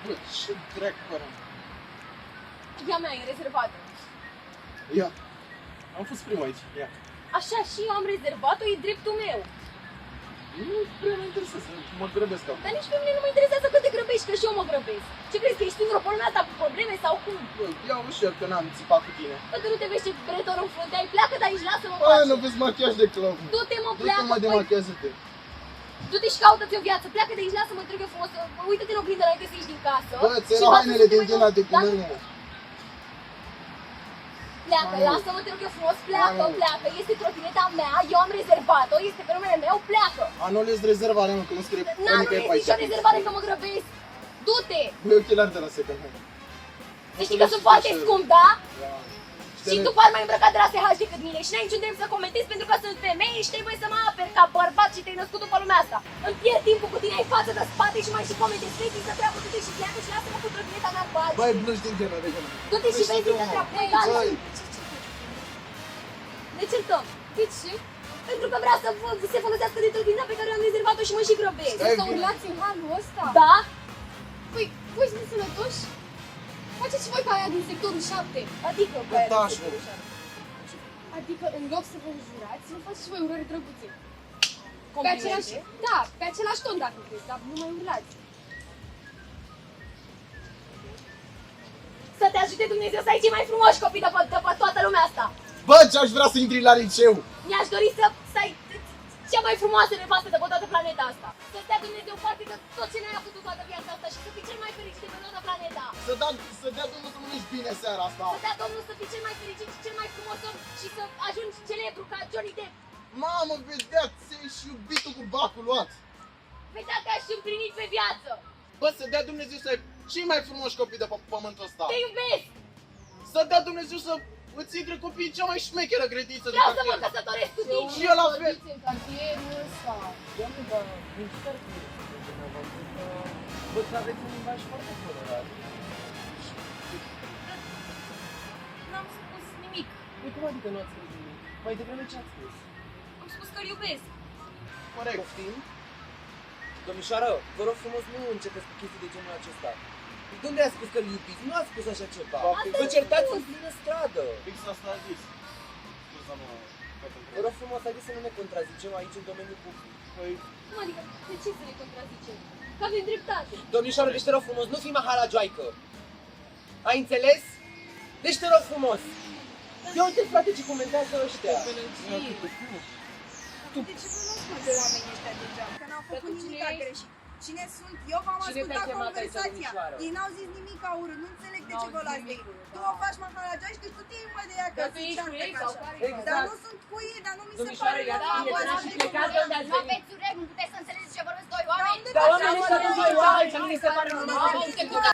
Bă, ce dracu pare. Ea mea e rezervată. Ia. Am fost primul aici, ia. Așa și eu am rezervat-o, e dreptul meu. Nu prea mă interesează, mă grăbesc acum. Dar nici pe mine nu mă interesează că te grăbești, că și eu mă grăbesc. Ce crezi, că ești singură pe lumea asta cu probleme sau cum? Bă, ia ușor că n-am țipat cu tine. Bă, tu nu te vezi ce bretor în frunte ai? Pleacă de aici, lasă-mă Bă, pace. nu vezi machiaj de clown. Du-te, mă, Du-te, pleacă, mă, băi. demachează-te. Du-te și caută-ți o viață, pleacă de aici, lasă-mă, trec eu frumos. Uită-te în oglindă înainte să ieși din casă. Bă, ți erau hainele de înghenat de cu Dacă- mâine. Pleacă, Mami. lasă-mă, te rog eu frumos, pleacă, Mami. pleacă. Este trotineta mea, eu am rezervat-o, este pe numele meu, pleacă. Anulez rezervarea, mă, că nu scrie N-am nicăieri pe aici. nicio rezervare că mă grăbesc. Du-te! Bă, ochelari de la second hand. Să știi că sunt foarte scump, da? Da. Și tu par mai îmbrăcat de la SH decât mine și n-ai niciun drept să comentezi pentru că sunt femeie și trebuie să mă aperi ca bărbat și te-ai născut după lumea asta. Îmi pierd timpul cu tine, ai față de spate și mai și comentezi. Vezi să treabă, du-te și pleacă și lasă-mă cu trotineta mea în pace. Băi, nu știi genul de genul. Du-te și vezi să treabă. Băi, Ne certăm. De ce? Pentru că vrea să se folosească de trotineta pe care eu am rezervat-o și mă și grăbesc. Stai Să bine. urlați în halul ăsta? Da? Păi, voi sunteți sănătoși? Faceți și voi ca aia din sectorul 7. Adică, bă, Da, și Adică, în loc să vă înjurați, vă faceți și voi urări drăguțe. Pe complimente. același, da, pe același ton dacă vreți, dar nu mai urlați. Să te ajute Dumnezeu să ai cei mai frumoși copii de pe toată lumea asta. Bă, ce-aș vrea să intri la liceu. Mi-aș dori să ai cea mai frumoasă nevastă de pe toată planeta asta. Să-ți dea Dumnezeu parte de tot ce ne-ai avut toată viața asta și să fii cel mai fericit de pe toată planeta. Să dea Domnul să mănânci bine seara asta. Să dea Domnul să fii cel mai fericit și cel mai frumos om și să ajungi celebru ca Johnny Depp. Mamă, vedea, ți-ai și iubitul cu bacul luat. Vedea că ai și împlinit pe viață. Bă, să dea Dumnezeu să ai cei mai frumoși copii de pe pământul ăsta. Te iubesc. Să dea Dumnezeu să îți intre copiii cea mai șmecheră grădiniță de Vreau să mă cartier. căsătoresc cu tine. Și eu la fel. În cartierul ăsta. Doamne, dar mi se pare că dumneavoastră că văd că aveți un limbaj foarte colorat. N-am spus nimic. Păi cum adică nu ați spus nimic? Mai devreme ce ați spus? Am spus că îl iubesc. Corect. Poftim? Domnișoară, vă rog frumos, nu începeți cu chestii de genul acesta. De unde ați spus că îl iubiți? Nu ați spus așa ceva. Asta Vă am certați spus. în plină stradă. Fix asta a zis. Scuză-mă, Vă rog frumos, haideți să nu ne contrazicem aici în domeniul public. Păi, Cum adică? De ce să ne contrazicem? Că avem dreptate. Domnișoară, deci te rog frumos, nu fi mahalajoaică. Ai înțeles? Deci te rog frumos. Ia uite, frate, ce comentează ăștia. De ce vă luați mă de oamenii ăștia degeaba? Că n-au făcut Pentru nimic cine ești? greșit. Cine sunt? Eu v-am Cine te-a ascultat chemat aici, conversația. domnișoară? Ei n-au zis nimic urât, nu înțeleg de ce N-au vă zis luați de ei. nimic urât, Tu da. o faci mahalajoai și tu te iei mă de ea ca Dar să tu ești cu ei sau care? Exact. Dar nu sunt cu ei, dar nu mi se Domnișoară, pare ia normal. bine, Bă, dar n-am și de plecați cum. de unde ați Nu venit. aveți urechi, nu puteți să înțelegeți ce vorbesc doi Dar oameni. unde Dar faci oamenii ăștia așa, sunt bă? doi oameni, nu mi se pare normal. Te duc